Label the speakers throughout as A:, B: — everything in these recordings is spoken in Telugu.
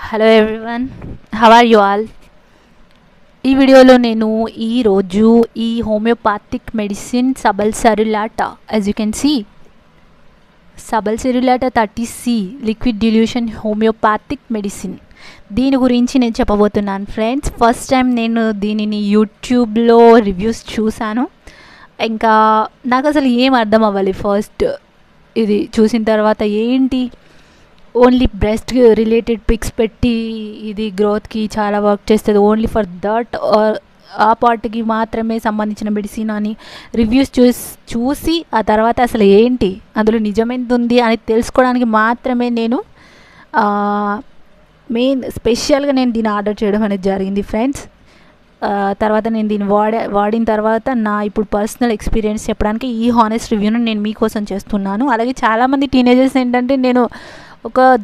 A: Hello everyone, how are you all? ఈ వీడియోలో నేను ఈరోజు ఈ homeopathic medicine sabal serrulata, as you can see, sabal serrulata 30C liquid dilution homeopathic medicine, దీని గురించి నేను చెప్పబోతున్నాను ఫ్రెండ్స్. ఫస్ట్ టైం నేను దీనిని యూట్యూబ్లో రివ్యూస్ చూశాను. ఇంకా నాకు అసలు ఏం అర్థం అవ్వాలి ఫస్ట్ ఇది చూసిన తర్వాత. ఏంటి ఓన్లీ బ్రెస్ట్ రిలేటెడ్ పిక్స్ పెట్టి ఇది గ్రోత్కి చాలా వర్క్ చేస్తుంది, ఓన్లీ ఫర్ దట్ ఆ పార్ట్కి మాత్రమే సంబంధించిన మెడిసిన్ అని రివ్యూస్ చూసి ఆ తర్వాత అసలు ఏంటి అందులో నిజమెంత ఉంది అని తెలుసుకోవడానికి మాత్రమే నేను స్పెషల్గా నేను దీన్ని ఆర్డర్ చేయడం అనేది జరిగింది ఫ్రెండ్స్. తర్వాత నేను దీన్ని వాడిన తర్వాత నా ఇప్పుడు పర్సనల్ ఎక్స్పీరియన్స్ చెప్పడానికి ఈ హానెస్ట్ రివ్యూను నేను మీకోసం చేస్తున్నాను. అలాగే చాలామంది టీనేజర్స్ ఏంటంటే నేను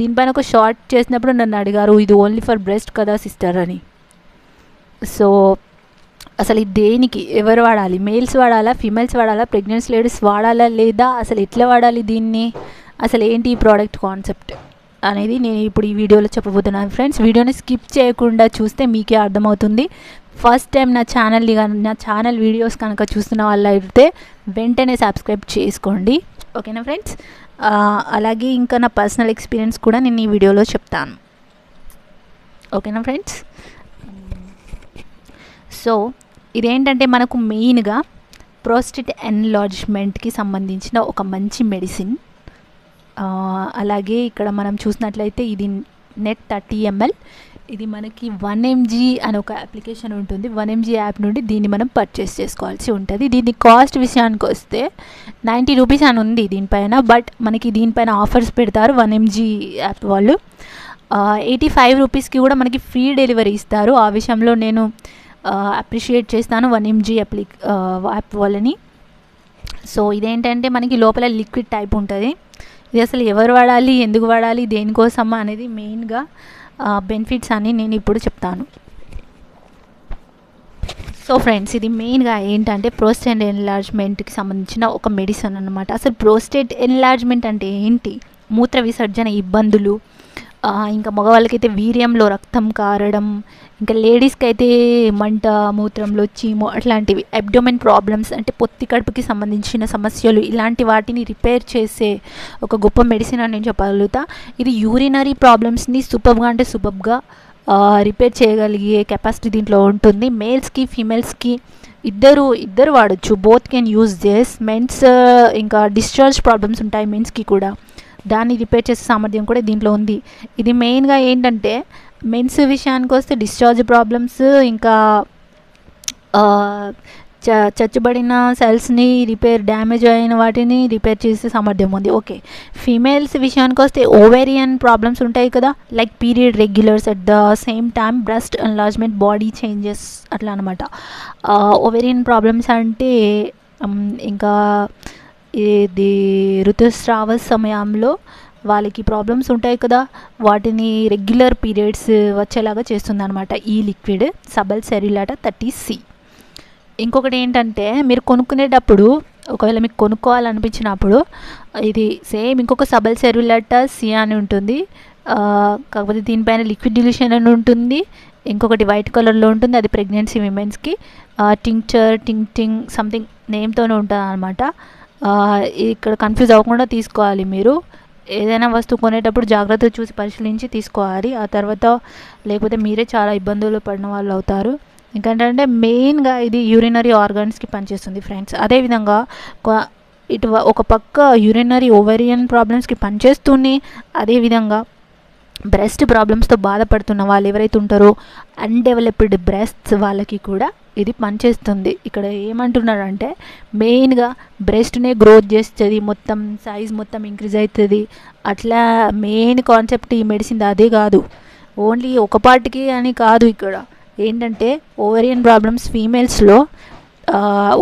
A: దీనిపైన ఒక షార్ట్ చేసినప్పుడు నన్ను అడిగారు, ఇది ఓన్లీ ఫర్ బ్రెస్ట్ కదా సిస్టర్ అని. సో అసలు ఇది దేనికి ఎవరు వాడాలి? మేల్స్ వాడాలా, ఫీమేల్స్ వాడాలా, ప్రెగ్నెన్సీ లేడీస్ వాడాలా, లేదా అసలు ఎట్లా వాడాలి దీన్ని, అసలు ఏంటి ఈ ప్రోడక్ట్ కాన్సెప్ట్ అనేది నేను ఇప్పుడు ఈ వీడియోలో చెప్పబోతున్నాను ఫ్రెండ్స్. వీడియోని స్కిప్ చేయకుండా చూస్తే మీకే అర్థమవుతుంది. ఫస్ట్ టైం నా ఛానల్ వీడియోస్ కనుక చూస్తున్న వాళ్ళు అయితే వెంటనే సబ్స్క్రైబ్ చేసుకోండి, ఓకేనా ఫ్రెండ్స్? అలాగే ఇంకా నా పర్సనల్ ఎక్స్పీరియన్స్ కూడా నేను ఈ వీడియోలో చెప్తాను, ఓకేనా ఫ్రెండ్స్? సో ఇదేంటంటే మనకు మెయిన్గా ప్రోస్టేట్ ఎన్లార్జ్మెంట్కి సంబంధించిన ఒక మంచి మెడిసిన్. అలాగే ఇక్కడ మనం చూసినట్లయితే ఇది నెట్ 30 ml, ఇది మనకి 1 mg అని ఒక అప్లికేషన్ ఉంటుంది. 1 mg యాప్ నుండి దీన్ని మనం పర్చేస్ చేసుకోవాల్సి ఉంటుంది. దీని కాస్ట్ విషయానికి వస్తే 90 రూపీస్ అని ఉంది దీనిపైన, బట్ మనకి దీనిపైన ఆఫర్స్ పెడతారు 1 mg యాప్ వాళ్ళు. 85 రూపీస్కి కూడా మనకి ఫ్రీ డెలివరీ ఇస్తారు. ఆ విషయంలో నేను అప్రిషియేట్ చేస్తాను 1 mg యాప్ వాళ్ళని. సో ఇదేంటంటే మనకి లోపల లిక్విడ్ టైప్ ఉంటుంది. ఇది అసలు ఎవరు వాడాలి, ఎందుకు వాడాలి, దేనికోసమా అనేది మెయిన్గా బెనిఫిట్స్ అని నేను ఇప్పుడు చెప్తాను. సో ఫ్రెండ్స్, ఇది మెయిన్గా ఏంటంటే ప్రోస్టేట్ ఎన్లార్జ్మెంట్కి సంబంధించిన ఒక మెడిసిన్ అన్నమాట. అసలు ప్రోస్టేట్ ఎన్లార్జ్మెంట్ అంటే ఏంటి? మూత్ర విసర్జన ఇబ్బందులు, ఇంకా మగవాళ్ళకైతే వీర్యంలో రక్తం కారడం, ఇంకా లేడీస్కి అయితే మంట, మూత్రంలో చీము, అట్లాంటివి అబ్డోమెన్ ప్రాబ్లమ్స్ అంటే పొత్తి కడుపుకి సంబంధించిన సమస్యలు, ఇలాంటి వాటిని రిపేర్ చేసే ఒక గొప్ప మెడిసిన్ అని నేను చెప్పగలుగుతా. ఇది యూరినరీ ప్రాబ్లమ్స్ని సూపర్గా రిపేర్ చేయగలిగే కెపాసిటీ దీంట్లో ఉంటుంది. మేల్స్కి ఫీమేల్స్కి ఇద్దరు వాడచ్చు, both can use this. Men's ఇంకా డిశ్చార్జ్ ప్రాబ్లమ్స్ ఉంటాయి మెన్స్కి కూడా, దాన్ని రిపేర్ చేసే సామర్థ్యం కూడా దీంట్లో ఉంది. ఇది మెయిన్గా ఏంటంటే మెన్స్ విషయానికి వస్తే డిశ్చార్జ్ ప్రాబ్లమ్స్, ఇంకా చచ్చుబడిన సెల్స్ని డ్యామేజ్ అయిన వాటిని రిపేర్ చేసే సామర్థ్యం ఉంది. ఓకే, ఫీమేల్స్ విషయానికి వస్తే ఓవేరియన్ ప్రాబ్లమ్స్ ఉంటాయి కదా, like period regulars at the same time breast enlargement, body changes అట్లా అనమాట. ఓవేరియన్ ప్రాబ్లమ్స్ అంటే ఇంకా ఇది ఋతుస్రావ సమయంలో వాళ్ళకి ప్రాబ్లమ్స్ ఉంటాయి కదా, వాటిని రెగ్యులర్ పీరియడ్స్ వచ్చేలాగా చేస్తుంది అనమాట ఈ లిక్విడ్ సబల్ సెరులాటా 30C. ఇంకొకటి ఏంటంటే మీరు కొనుక్కునేటప్పుడు, ఒకవేళ మీకు కొనుక్కోవాలనిపించినప్పుడు, ఇది సేమ్ ఇంకొక సబల్ సెరులాటా C అని ఉంటుంది, కాకపోతే దీనిపైన లిక్విడ్ డిల్యూషన్ అని ఉంటుంది. ఇంకొకటి వైట్ కలర్లో ఉంటుంది, అది ప్రెగ్నెన్సీ విమెన్స్కి. టింగ్ సంథింగ్ నేమ్తోనే ఉంటుంది అనమాట. ఇక్కడ కన్ఫ్యూజ్ అవ్వకుండా తీసుకోవాలి. మీరు ఏదైనా వస్తువు కొనేటప్పుడు జాగ్రత్తగా చూసి పరిశీలించి తీసుకోవాలి. ఆ తర్వాత లేకపోతే మీరే చాలా ఇబ్బందులు పడిన వాళ్ళు అవుతారు. ఎందుకంటే మెయిన్గా ఇది యూరినరీ ఆర్గాన్స్కి పనిచేస్తుంది ఫ్రెండ్స్. అదేవిధంగా ఒక పక్క యూరినరీ ఓవేరియన్ ప్రాబ్లమ్స్కి పనిచేస్తుంది, అదేవిధంగా బ్రెస్ట్ ప్రాబ్లమ్స్తో బాధపడుతున్న వాళ్ళు ఎవరైతే ఉంటారో అన్డెవలప్డ్ బ్రెస్ట్స్ వాళ్ళకి కూడా ఇది పనిచేస్తుంది. ఇక్కడ ఏమంటున్నారంటే మెయిన్గా బ్రెస్ట్నే గ్రోత్ చేస్తుంది, మొత్తం సైజ్ మొత్తం ఇంక్రీజ్ అవుతుంది. అట్లా మెయిన్ కాన్సెప్ట్ ఈ మెడిసిన్ అదే కాదు, ఓన్లీ ఒక పార్ట్కి అని కాదు. ఇక్కడ ఏంటంటే ఓవేరియన్ ప్రాబ్లమ్స్ ఫీమేల్స్లో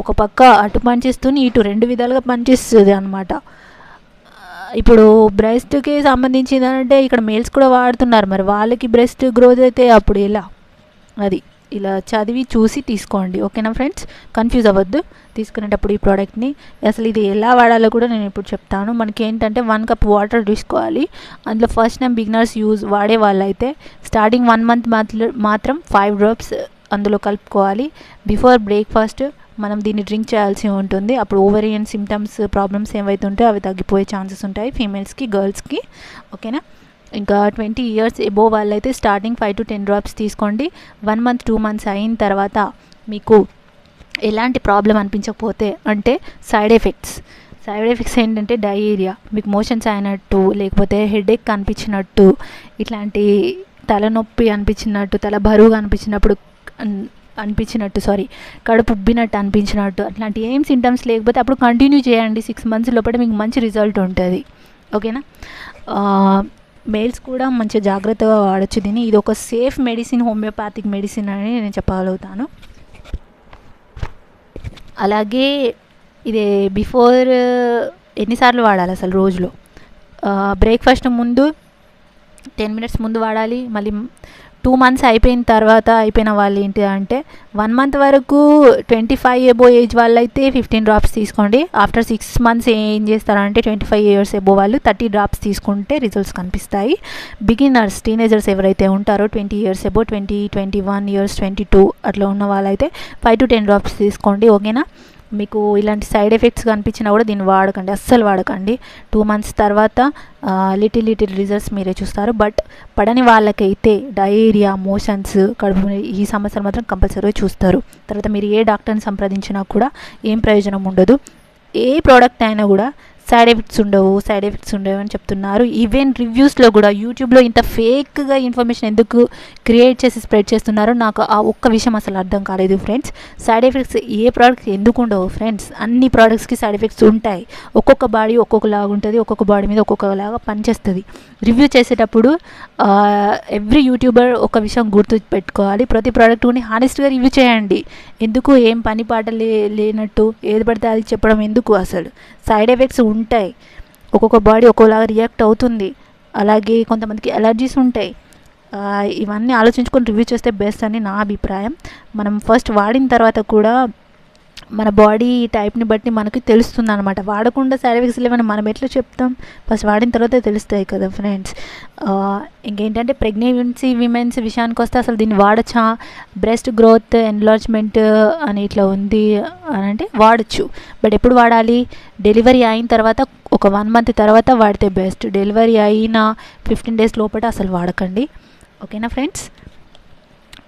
A: ఒక పక్క అటు పనిచేస్తుంది, ఇటు రెండు విధాలుగా పనిచేస్తుంది అనమాట. ఇప్పుడు బ్రెస్ట్కి సంబంధించింది అంటే ఇక్కడ మేల్స్ కూడా వాడుతున్నారు, మరి వాళ్ళకి బ్రెస్ట్ గ్రోత్ అయితే అప్పుడు ఎలా? అది ఇలా చదివి చూసి తీసుకోండి, ఓకేనా ఫ్రెండ్స్. కన్ఫ్యూజ్ అవ్వద్దు తీసుకునేటప్పుడు ఈ ప్రోడక్ట్ని. అసలు ఇది ఎలా వాడాలో కూడా నేను ఇప్పుడు చెప్తాను. మనకి ఏంటంటే 1 కప్ వాటర్ తీసుకోవాలి. అందులో ఫస్ట్ టైం బిగినర్స్ వాడే వాళ్ళైతే స్టార్టింగ్ 1 మంత్ మాత్రం 5 డ్రాప్స్ అందులో కలుపుకోవాలి. బిఫోర్ బ్రేక్ఫాస్ట్ మనం దీన్ని డ్రింక్ చేయాల్సి ఉంటుంది. అప్పుడు ఓవేరియన్ సిమ్టమ్స్ ప్రాబ్లమ్స్ ఏవైతే ఉంటాయో అవి తగ్గిపోయే ఛాన్సెస్ ఉంటాయి ఫీమేల్స్కి, గర్ల్స్కి, ఓకేనా. ఇంకా 20 ఇయర్స్ ఎబోవ్ వాళ్ళైతే స్టార్టింగ్ 5 to 10 డ్రాప్స్ తీసుకోండి. 1 మంత్ 2 మంత్స్ అయిన తర్వాత మీకు ఎలాంటి ప్రాబ్లం అనిపించకపోతే, అంటే సైడ్ ఎఫెక్ట్స్ ఏంటంటే డయేరియా, మీకు మోషన్స్ అయినట్టు, లేకపోతే హెడేక్ అనిపించినట్టు, ఇట్లాంటి తలనొప్పి అనిపించినట్టు, తల బరువుగా అనిపించినట్టు కడుపు ఉబ్బినట్టు అనిపించినట్టు, అట్లాంటి ఏం సింటమ్స్ లేకపోతే అప్పుడు కంటిన్యూ చేయండి. 6 months లోపల మీకు మంచి రిజల్ట్ ఉంటుంది, ఓకేనా. మేల్స్ కూడా మంచి జాగ్రత్తగా వాడచ్చు దీన్ని. ఇది ఒక సేఫ్ మెడిసిన్, హోమియోపాథిక్ మెడిసిన్ అని నేను చెప్పగలుగుతాను. అలాగే ఇది బిఫోర్ ఎన్నిసార్లు వాడాలి అసలు రోజులో? బ్రేక్ఫాస్ట్ ముందు 10 minutes ముందు వాడాలి. మళ్ళీ 2 months అయిపోయిన వాళ్ళు ఏంటి అంటే 1 month వరకు 25 ఎబో ఏజ్ వాళ్ళైతే 15 డ్రాప్స్ తీసుకోండి. ఆఫ్టర్ 6 months ఏం చేస్తారంటే 25 years ఎబో వాళ్ళు 30 డ్రాప్స్ తీసుకుంటే రిజల్ట్స్ కనిపిస్తాయి. బిగినర్స్, టీనేజర్స్ ఎవరైతే ఉంటారో 20 years ఎబో, 20, 21 years, 22 అట్లా ఉన్న వాళ్ళైతే 5 to 10 డ్రాప్స్ తీసుకోండి, ఓకేనా. మీకు ఇలాంటి సైడ్ ఎఫెక్ట్స్ కనిపించినా కూడా దీన్ని వాడకండి, అస్సలు వాడకండి. 2 months తర్వాత లిటిల్ రిజల్ట్స్ మీరే చూస్తారు. బట్ పడని వాళ్ళకైతే డయేరియా, మోషన్స్, కడుపు ఈ సమస్యలు మాత్రం కంపల్సరీగా చూస్తారు. తర్వాత మీరు ఏ డాక్టర్ని సంప్రదించినా కూడా ఏం ప్రయోజనం ఉండదు. ఏ ప్రోడక్ట్ అయినా కూడా సైడ్ ఎఫెక్ట్స్ ఉండవు అని చెప్తున్నారు. ఈవెన్ రివ్యూస్లో కూడా యూట్యూబ్లో ఇంత ఫేక్గా ఇన్ఫర్మేషన్ ఎందుకు క్రియేట్ చేసి స్ప్రెడ్ చేస్తున్నారో నాకు ఆ ఒక్క విషయం అసలు అర్థం కాలేదు ఫ్రెండ్స్. సైడ్ ఎఫెక్ట్స్ ఏ ప్రోడక్ట్స్ ఎందుకు ఉండవు ఫ్రెండ్స్? అన్ని ప్రోడక్ట్స్కి సైడ్ ఎఫెక్ట్స్ ఉంటాయి. ఒక్కొక్క బాడీ ఒక్కొక్కలాగా ఉంటుంది, ఒక్కొక్క బాడీ మీద ఒక్కొక్కలాగా పనిచేస్తుంది. రివ్యూ చేసేటప్పుడు ఎవ్రీ యూట్యూబర్ ఒక విషయం గుర్తు పెట్టుకోవాలి, ప్రతి ప్రోడక్ట్ కూడా హానెస్ట్గా రివ్యూ చేయండి. ఎందుకు ఏం పని పాట లేనట్టు ఏది పడితే అది చెప్పడం ఎందుకు? అసలు సైడ్ ఎఫెక్ట్స్ ఉంటాయి, ఒక్కొక్క బాడీ ఒక్కోలాగా రియాక్ట్ అవుతుంది. అలాగే కొంతమందికి ఎలర్జీస్ ఉంటాయి. ఇవన్నీ ఆలోచించుకొని రివ్యూ చేస్తే బెస్ట్ అని నా అభిప్రాయం. మనం ఫస్ట్ వాడిన తర్వాత కూడా మన బాడీ టైప్ని బట్టి మనకి తెలుస్తుంది అనమాట. వాడకుండా సైడ్ ఎఫెక్ట్స్ లేవని మనం ఎట్లా చెప్తాం? ఫస్ట్ వాడిన తర్వాతే తెలుస్తాయి కదా ఫ్రెండ్స్. ఇంకేంటంటే ప్రెగ్నెన్సీ విమెన్స్ విషయానికి వస్తే అసలు దీన్ని వాడచ్చా? బ్రెస్ట్ గ్రోత్ ఎన్లార్జ్మెంట్ అని ఇట్లా ఉంది అని అంటే వాడచ్చు. బట్ ఎప్పుడు వాడాలి? డెలివరీ అయిన తర్వాత ఒక 1 month తర్వాత వాడితే బెస్ట్. డెలివరీ అయిన 15 days లోపల అసలు వాడకండి, ఓకేనా ఫ్రెండ్స్.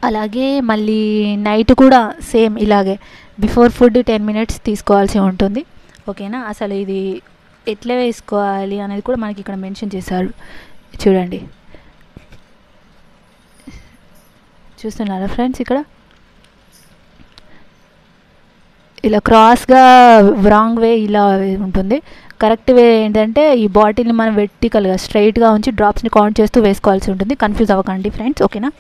A: అలాగే మళ్ళీ నైట్ కూడా సేమ్ ఇలాగే బిఫోర్ ఫుడ్ 10 minutes తీసుకోవాల్సి ఉంటుంది, ఓకేనా. అసలు ఇది ఎట్లా వేసుకోవాలి అనేది కూడా మనకి ఇక్కడ మెన్షన్ చేశారు, చూడండి. చూస్తున్నారా ఫ్రెండ్స్? ఇక్కడ ఇలా క్రాస్గా రాంగ్ వే ఇలా ఉంటుంది. కరెక్ట్ వే ఏంటంటే ఈ బాటిల్ని మనం వెర్టికల్గా స్ట్రైట్గా ఉంచి డ్రాప్స్ని కౌంట్ చేస్తూ వేసుకోవాల్సి ఉంటుంది. కన్ఫ్యూజ్ అవ్వకండి ఫ్రెండ్స్, ఓకేనా.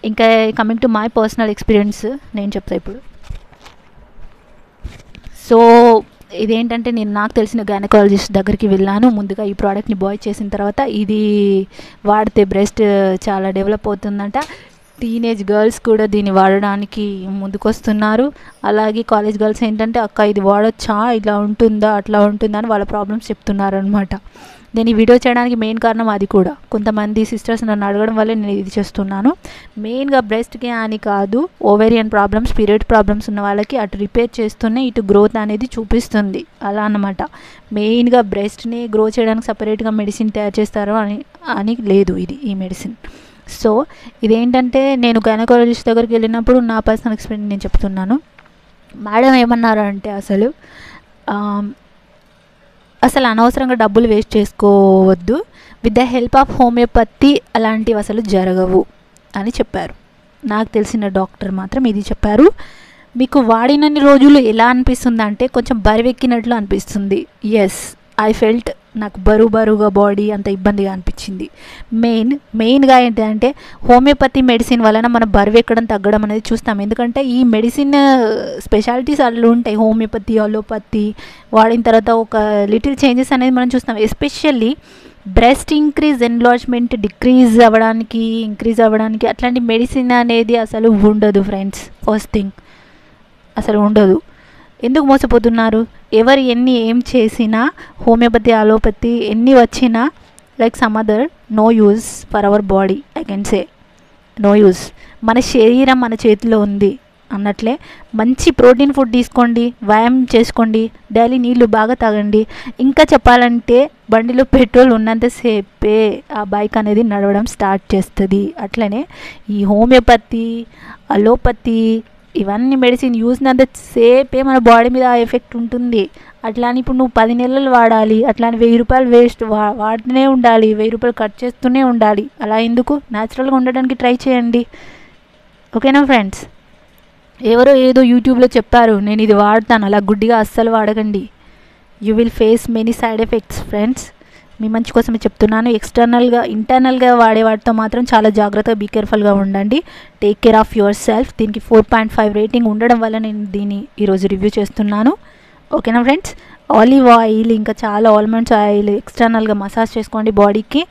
A: ఇంకా coming to my personal experience నేను చెప్తాను ఇప్పుడు. సో ఇదేంటంటే నేను నాకు తెలిసిన గైనకాలజిస్ట్ దగ్గరికి వెళ్ళాను. ముందుగా ఈ ప్రోడక్ట్ని బాయ్ చేసిన తర్వాత ఇది వాడితే బ్రెస్ట్ చాలా డెవలప్ అవుతుందంట. టీనేజ్ గర్ల్స్ కూడా దీన్ని వాడడానికి ముందుకొస్తున్నారు. అలాగే కాలేజ్ గర్ల్స్ ఏంటంటే అక్క ఇది వాడొచ్చా, ఇలా ఉంటుందా, అట్లా ఉంటుందా అని వాళ్ళ ప్రాబ్లమ్స్ చెప్తున్నారు అనమాట. నేను ఈ వీడియో చేయడానికి మెయిన్ కారణం అది కూడా. కొంతమంది సిస్టర్స్ నన్ను అడగడం వల్లే నేను ఇది చేస్తున్నాను. మెయిన్గా బ్రెస్ట్కి అని కాదు, ఓవేరియన్ ప్రాబ్లమ్స్, పీరియడ్ ప్రాబ్లమ్స్ ఉన్న వాళ్ళకి అటు రిపేర్ చేస్తూనే ఇటు గ్రోత్ అనేది చూపిస్తుంది, అలా అన్నమాట. మెయిన్గా బ్రెస్ట్ని గ్రో చేయడానికి సపరేట్గా మెడిసిన్ తయారు చేస్తారు అని లేదు ఈ మెడిసిన్. సో ఇదేంటంటే నేను గైనకాలజిస్ట్ దగ్గరికి వెళ్ళినప్పుడు నా పర్సనల్ ఎక్స్పీరియన్స్ నేను చెప్తున్నాను. మేడం ఏమన్నారు అంటే అసలు అనవసరంగా డబ్బులు వేస్ట్ చేసుకోవద్దు, with the help of homeopathy అలాంటివి అసలు జరగవు అని చెప్పారు. నాకు తెలిసిన డాక్టర్ మాత్రం ఇది చెప్పారు. మీకు వాడినన్ని రోజులు ఎలా అనిపిస్తుంది అంటే కొంచెం బరువెక్కినట్లు అనిపిస్తుంది. ఎస్, ఐ ఫెల్ట్, నాకు బరువుగా బాడీ అంత ఇబ్బందిగా అనిపించింది. మెయిన్గా ఏంటంటే హోమియోపతి మెడిసిన్ వలన మన బరువు ఎక్కడం తగ్గడం అనేది చూస్తాం. ఎందుకంటే ఈ మెడిసిన్ స్పెషాలిటీస్ అల్లు ఉంటాయి. హోమియోపతి, అలోపతి వాడిన తర్వాత ఒక లిటిల్ చేంజెస్ అనేది మనం చూస్తాం. ఎస్పెషల్లీ బ్రెస్ట్ ఎన్లార్జ్మెంట్ డిక్రీజ్ అవ్వడానికి, ఇంక్రీజ్ అవ్వడానికి అట్లాంటి మెడిసిన్ అనేది అసలు ఉండదు ఫ్రెండ్స్. ఫస్ట్ థింగ్ అసలు ఉండదు. ఎందుకు మోసపోతున్నారు? ఎవరు ఎన్ని ఏం చేసినా, హోమియోపతి, అలోపతి ఎన్ని వచ్చినా, like some other, no use for our body. I can say no use. మన శరీరం మన చేతిలో ఉంది అన్నట్లే. మంచి ప్రోటీన్ ఫుడ్ తీసుకోండి, వ్యాయామం చేసుకోండి, డైలీ నీళ్ళు బాగా తాగండి. ఇంకా చెప్పాలంటే బండిలో పెట్రోల్ ఉన్నంతసేపే ఆ బైక్ అనేది నడవడం స్టార్ట్ చేస్తుంది. అట్లనే ఈ హోమియోపతి, అలోపతి ఇవన్నీ మెడిసిన్ యూసినంత సేపే మన బాడీ మీద ఆ ఎఫెక్ట్ ఉంటుంది. అట్లా అని ఇప్పుడు నువ్వు 10 నెలలు వాడాలి, అట్లా అని 1000 రూపాయలు వేస్ట్ వాడుతూనే ఉండాలి, 1000 రూపాయలు ఖర్చు చేస్తూనే ఉండాలి. అలా ఎందుకు? న్యాచురల్గా ఉండడానికి ట్రై చేయండి. ఓకేనా ఫ్రెండ్స్? ఎవరో ఏదో యూట్యూబ్లో చెప్పారు, నేను ఇది వాడతాను, అలా గుడ్డిగా అస్సలు వాడకండి. You will face many side effects friends. మీ మంచి కోసమే చెప్తున్నాను. ఇంటర్నల్గా వాడే వాటితో మాత్రం చాలా జాగ్రత్తగా, బీ కేర్ఫుల్గా ఉండండి. Take care of your self. దీనికి 4.5 రేటింగ్ ఉండడం వల్ల నేను దీన్ని ఈరోజు రివ్యూ చేస్తున్నాను. ఓకేనా ఫ్రెండ్స్? ఆలివ్ ఆయిల్, ఇంకా చాలా ఆల్మండ్స్ ఆయిల్ ఎక్స్టర్నల్గా మసాజ్ చేసుకోండి బాడీకి.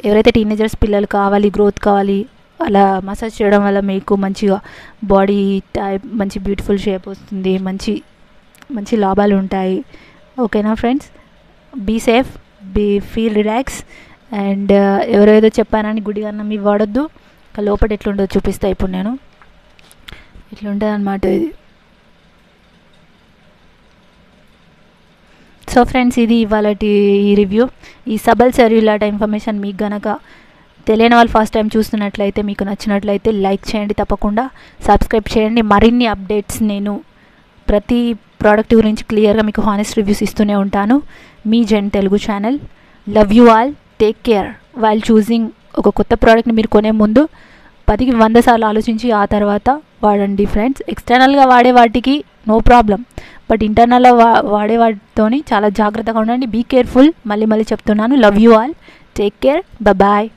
A: ఎవరైతే టీనేజర్స్ పిల్లలు కావాలి, గ్రోత్ కావాలి, అలా మసాజ్ చేయడం వల్ల మీకు మంచిగా బాడీ టైప్ మంచి బ్యూటిఫుల్ షేప్ వస్తుంది, మంచి మంచి లాభాలు ఉంటాయి. ఓకేనా friends? Be safe, feel relax. And ఎవరేదో చెప్పానని గుడిగా అన్నం ఇవి వాడొద్దు. లోపల ఎట్లుండదో చూపిస్తా ఇప్పుడు నేను. ఇట్లుంటుంది అన్నమాట ఇది. సో ఫ్రెండ్స్, ఇది ఇవాళ ఈ రివ్యూ. ఈ సబల్ సెర్యులాటా ఇన్ఫర్మేషన్ మీకు గనక తెలియని వాళ్ళు ఫస్ట్ టైం చూస్తున్నట్లయితే, మీకు నచ్చినట్లయితే లైక్ చేయండి, తప్పకుండా సబ్స్క్రైబ్ చేయండి. మరిన్ని అప్డేట్స్ నేను ప్రతి ప్రోడక్ట్ గురించి క్లియర్గా మీకు హానెస్ట్ రివ్యూస్ ఇస్తూనే ఉంటాను. మీ Zen Telugu channel. Love you all. Take care while choosing. ఒక కొత్త ప్రోడక్ట్ని మీరు కొనే ముందు 10కి 100 సార్లు ఆలోచించి ఆ తర్వాత వాడండి ఫ్రెండ్స్. ఎక్స్టర్నల్గా వాడే వాటికి నో ప్రాబ్లం, బట్ ఇంటర్నల్గా వాడే వాటితోని చాలా జాగ్రత్తగా ఉండండి. Be careful. మళ్ళీ చెప్తున్నాను. Love you all. Take care. Bye.